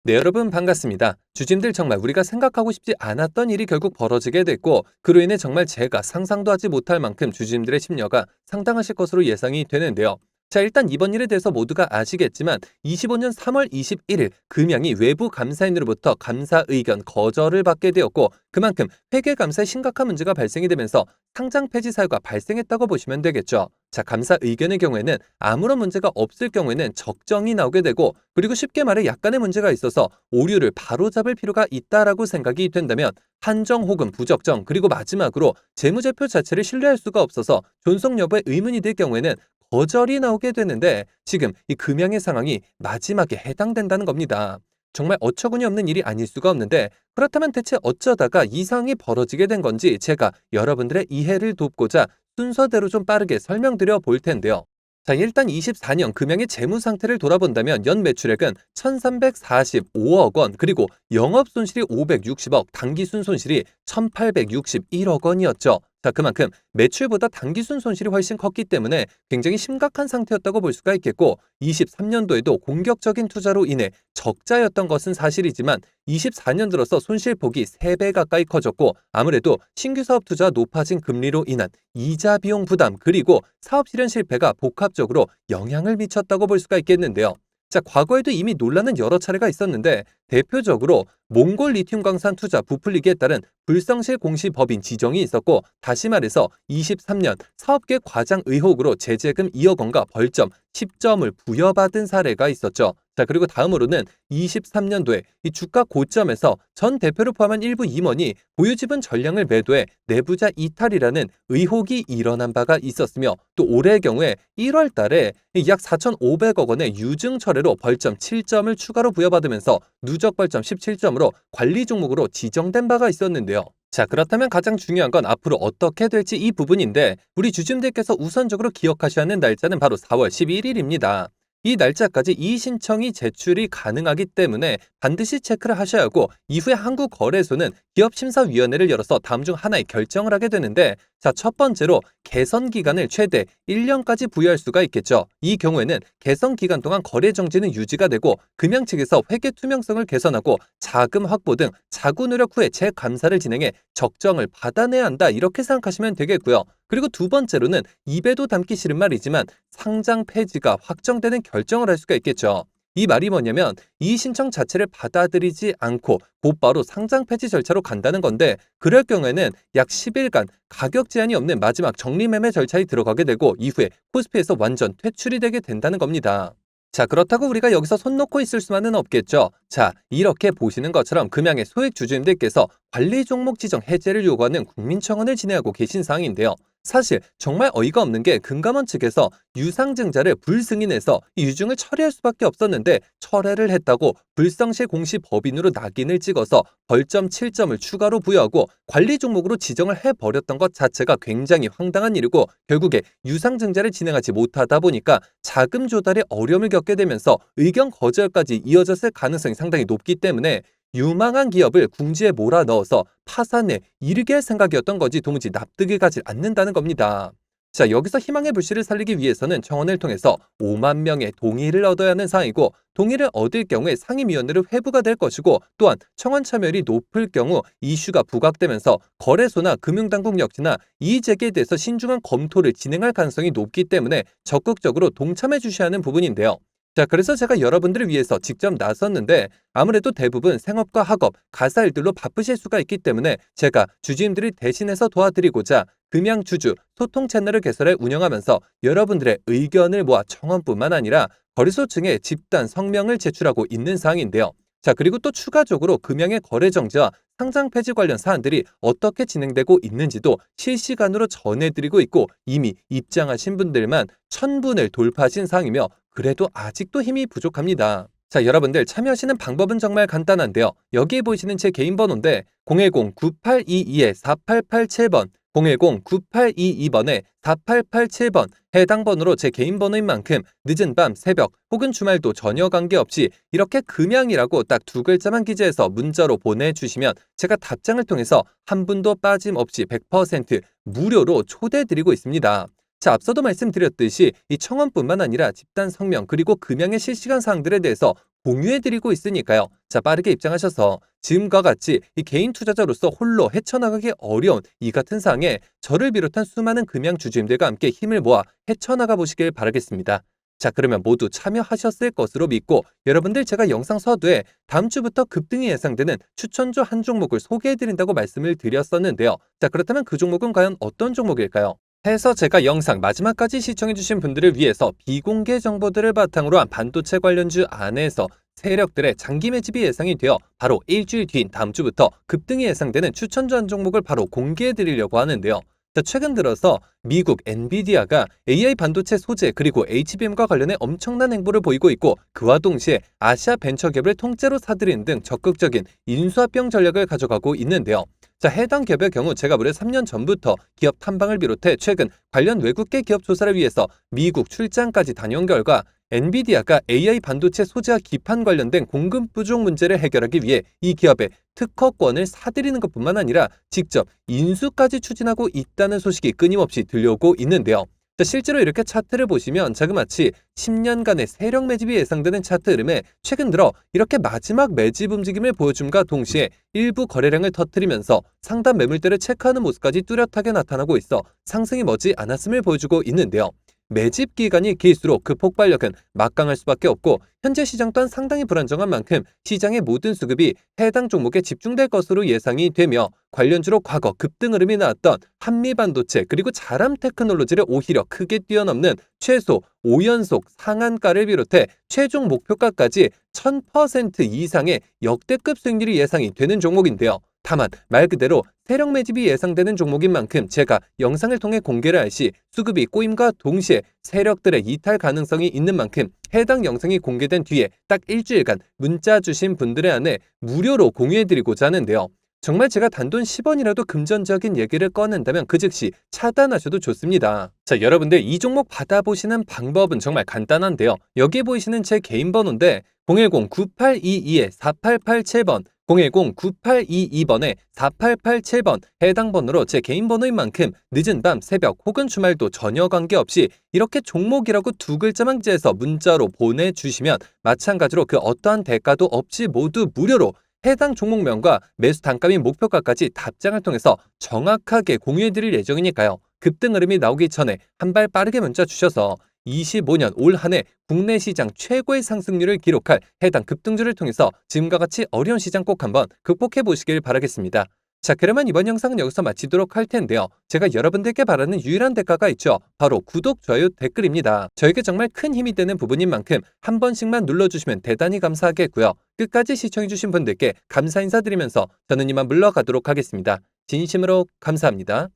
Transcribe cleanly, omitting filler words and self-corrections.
네, 여러분 반갑습니다. 주짐들 정말 우리가 생각하고 싶지 않았던 일이 결국 벌어지게 됐고 그로 인해 정말 제가 상상도 하지 못할 만큼 주짐들의 심려가 상당하실 것으로 예상이 되는데요. 자, 일단 이번 일에 대해서 모두가 아시겠지만 25년 3월 21일 금양이 외부 감사인으로부터 감사 의견 거절을 받게 되었고 그만큼 회계감사에 심각한 문제가 발생이 되면서 상장 폐지 사유가 발생했다고 보시면 되겠죠. 자, 감사 의견의 경우에는 아무런 문제가 없을 경우에는 적정이 나오게 되고 그리고 쉽게 말해 약간의 문제가 있어서 오류를 바로잡을 필요가 있다라고 생각이 된다면 한정 혹은 부적정 그리고 마지막으로 재무제표 자체를 신뢰할 수가 없어서 존속 여부에 의문이 들 경우에는 거절이 나오게 되는데 지금 이 금양의 상황이 마지막에 해당된다는 겁니다. 정말 어처구니 없는 일이 아닐 수가 없는데 그렇다면 대체 어쩌다가 이 상황이 벌어지게 된 건지 제가 여러분들의 이해를 돕고자 순서대로 좀 빠르게 설명드려 볼 텐데요. 자, 일단 24년 금양의 재무 상태를 돌아본다면 연 매출액은 1,345억 원, 그리고 영업 손실이 560억, 당기순 손실이 1,861억 원이었죠. 자, 그만큼 매출보다 당기순 손실이 훨씬 컸기 때문에 굉장히 심각한 상태였다고 볼 수가 있겠고 23년도에도 공격적인 투자로 인해 적자였던 것은 사실이지만 24년 들어서 손실폭이 3배 가까이 커졌고 아무래도 신규 사업 투자와 높아진 금리로 인한 이자 비용 부담 그리고 사업 실현 실패가 복합적으로 영향을 미쳤다고 볼 수가 있겠는데요. 자, 과거에도 이미 논란은 여러 차례가 있었는데 대표적으로 몽골 리튬 광산 투자 부풀리기에 따른 불성실 공시 법인 지정이 있었고 다시 말해서 23년 사업계 과장 의혹으로 제재금 2억 원과 벌점 10점을 부여받은 사례가 있었죠. 자, 그리고 다음으로는 23년도에 이 주가 고점에서 전 대표를 포함한 일부 임원이 보유지분 전량을 매도해 내부자 이탈이라는 의혹이 일어난 바가 있었으며 또 올해의 경우에 1월 달에 약 4,500억 원의 유증 철회로 벌점 7점을 추가로 부여받으면서 누적 벌점 17점으로 관리 종목으로 지정된 바가 있었는데요. 자, 그렇다면 가장 중요한 건 앞으로 어떻게 될지 이 부분인데 우리 주주님들께서 우선적으로 기억하셔야 하는 날짜는 바로 4월 11일입니다. 이 날짜까지 이의 신청이 제출이 가능하기 때문에 반드시 체크를 하셔야 하고 이후에 한국거래소는 기업심사위원회를 열어서 다음 중 하나의 결정을 하게 되는데 자, 첫 번째로 개선 기간을 최대 1년까지 부여할 수가 있겠죠. 이 경우에는 개선 기간 동안 거래 정지는 유지가 되고 금양 측에서 회계 투명성을 개선하고 자금 확보 등 자구 노력 후에 재감사를 진행해 적정을 받아내야 한다 이렇게 생각하시면 되겠고요. 그리고 두 번째로는 입에도 담기 싫은 말이지만 상장 폐지가 확정되는 결정을 할 수가 있겠죠. 이 말이 뭐냐면 이 신청 자체를 받아들이지 않고 곧바로 상장 폐지 절차로 간다는 건데 그럴 경우에는 약 10일간 가격 제한이 없는 마지막 정리매매 절차에 들어가게 되고 이후에 코스피에서 완전 퇴출이 되게 된다는 겁니다. 자, 그렇다고 우리가 여기서 손 놓고 있을 수만은 없겠죠. 자, 이렇게 보시는 것처럼 금양의 소액 주주님들께서 관리 종목 지정 해제를 요구하는 국민청원을 진행하고 계신 상황인데요. 사실 정말 어이가 없는 게 금감원 측에서 유상증자를 불승인해서 이 유증을 철회할 수밖에 없었는데 철회를 했다고 불성실 공시 법인으로 낙인을 찍어서 벌점 7점을 추가로 부여하고 관리 종목으로 지정을 해버렸던 것 자체가 굉장히 황당한 일이고 결국에 유상증자를 진행하지 못하다 보니까 자금 조달에 어려움을 겪게 되면서 의견 거절까지 이어졌을 가능성이 상당히 높기 때문에 유망한 기업을 궁지에 몰아넣어서 파산에 이르게 할 생각이었던 거지 도무지 납득이 가지 않는다는 겁니다. 자, 여기서 희망의 불씨를 살리기 위해서는 청원을 통해서 5만 명의 동의를 얻어야 하는 사항이고 동의를 얻을 경우에 상임위원회로 회부가 될 것이고 또한 청원 참여율이 높을 경우 이슈가 부각되면서 거래소나 금융당국 역시나 이의 제기에 대해서 신중한 검토를 진행할 가능성이 높기 때문에 적극적으로 동참해 주셔야 하는 부분인데요. 자, 그래서 제가 여러분들을 위해서 직접 나섰는데 아무래도 대부분 생업과 학업, 가사 일들로 바쁘실 수가 있기 때문에 제가 주주님들이 대신해서 도와드리고자 금양주주 소통 채널을 개설해 운영하면서 여러분들의 의견을 모아 청원뿐만 아니라 거래소 층에 집단 성명을 제출하고 있는 사항인데요. 자, 그리고 또 추가적으로 금양의 거래 정지와 상장 폐지 관련 사안들이 어떻게 진행되고 있는지도 실시간으로 전해드리고 있고 이미 입장하신 분들만 1,000분을 돌파하신 상황이며 그래도 아직도 힘이 부족합니다. 자, 여러분들 참여하시는 방법은 정말 간단한데요. 여기에 보이시는 제 개인 번호인데 010-9822-4887번 010-9822번에 4887번 해당 번호로 제 개인 번호인 만큼 늦은 밤, 새벽 혹은 주말도 전혀 관계없이 이렇게 금양이라고 딱 두 글자만 기재해서 문자로 보내주시면 제가 답장을 통해서 한 분도 빠짐없이 100% 무료로 초대드리고 있습니다. 자, 앞서도 말씀드렸듯이 이 청원뿐만 아니라 집단 성명 그리고 금양의 실시간 사항들에 대해서 공유해드리고 있으니까요. 자, 빠르게 입장하셔서 지금과 같이 이 개인 투자자로서 홀로 헤쳐나가기 어려운 이 같은 상황에 저를 비롯한 수많은 금양 주주님들과 함께 힘을 모아 헤쳐나가 보시길 바라겠습니다. 자, 그러면 모두 참여하셨을 것으로 믿고 여러분들 제가 영상 서두에 다음 주부터 급등이 예상되는 추천주 한 종목을 소개해드린다고 말씀을 드렸었는데요. 자, 그렇다면 그 종목은 과연 어떤 종목일까요? 해서 제가 영상 마지막까지 시청해주신 분들을 위해서 비공개 정보들을 바탕으로 한 반도체 관련주 안에서 세력들의 장기 매집이 예상이 되어 바로 일주일 뒤인 다음 주부터 급등이 예상되는 추천주 한 종목을 바로 공개해드리려고 하는데요. 자, 최근 들어서 미국 엔비디아가 AI 반도체 소재 그리고 HBM과 관련해 엄청난 행보를 보이고 있고 그와 동시에 아시아 벤처기업을 통째로 사들이는 등 적극적인 인수합병 전략을 가져가고 있는데요. 자, 해당 기업의 경우 제가 무려 3년 전부터 기업 탐방을 비롯해 최근 관련 외국계 기업 조사를 위해서 미국 출장까지 다녀온 결과 엔비디아가 AI 반도체 소재와 기판 관련된 공급 부족 문제를 해결하기 위해 이 기업의 특허권을 사들이는 것뿐만 아니라 직접 인수까지 추진하고 있다는 소식이 끊임없이 들려오고 있는데요. 자, 실제로 이렇게 차트를 보시면 자그마치 10년간의 세력 매집이 예상되는 차트 흐름에 최근 들어 이렇게 마지막 매집 움직임을 보여줌과 동시에 일부 거래량을 터뜨리면서 상단 매물대를 체크하는 모습까지 뚜렷하게 나타나고 있어 상승이 머지 않았음을 보여주고 있는데요. 매집 기간이 길수록 그 폭발력은 막강할 수밖에 없고 현재 시장 또한 상당히 불안정한 만큼 시장의 모든 수급이 해당 종목에 집중될 것으로 예상이 되며 관련주로 과거 급등 흐름이 나왔던 한미반도체 그리고 자람 테크놀로지를 오히려 크게 뛰어넘는 최소 5연속 상한가를 비롯해 최종 목표가까지 1000% 이상의 역대급 수익률이 예상이 되는 종목인데요. 다만 말 그대로 세력 매집이 예상되는 종목인 만큼 제가 영상을 통해 공개를 할 시 수급이 꼬임과 동시에 세력들의 이탈 가능성이 있는 만큼 해당 영상이 공개된 뒤에 딱 일주일간 문자 주신 분들에 한해 무료로 공유해드리고자 하는데요. 정말 제가 단돈 10원이라도 금전적인 얘기를 꺼낸다면 그 즉시 차단하셔도 좋습니다. 자, 여러분들 이 종목 받아보시는 방법은 정말 간단한데요. 여기 보이시는 제 개인 번호인데 010-9822-4887번 010-9822번에 4887번 해당 번호로 제 개인 번호인 만큼 늦은 밤, 새벽 혹은 주말도 전혀 관계없이 이렇게 종목이라고 두 글자만 째서 문자로 보내주시면 마찬가지로 그 어떠한 대가도 없이 모두 무료로 해당 종목명과 매수 단가 및 목표가까지 답장을 통해서 정확하게 공유해드릴 예정이니까요. 급등 흐름이 나오기 전에 한 발 빠르게 문자 주셔서 25년 올 한 해 국내 시장 최고의 상승률을 기록할 해당 급등주를 통해서 지금과 같이 어려운 시장 꼭 한번 극복해 보시길 바라겠습니다. 자, 그러면 이번 영상은 여기서 마치도록 할 텐데요. 제가 여러분들께 바라는 유일한 대가가 있죠. 바로 구독, 좋아요, 댓글입니다. 저에게 정말 큰 힘이 되는 부분인 만큼 한 번씩만 눌러주시면 대단히 감사하겠고요. 끝까지 시청해주신 분들께 감사 인사드리면서 저는 이만 물러가도록 하겠습니다. 진심으로 감사합니다.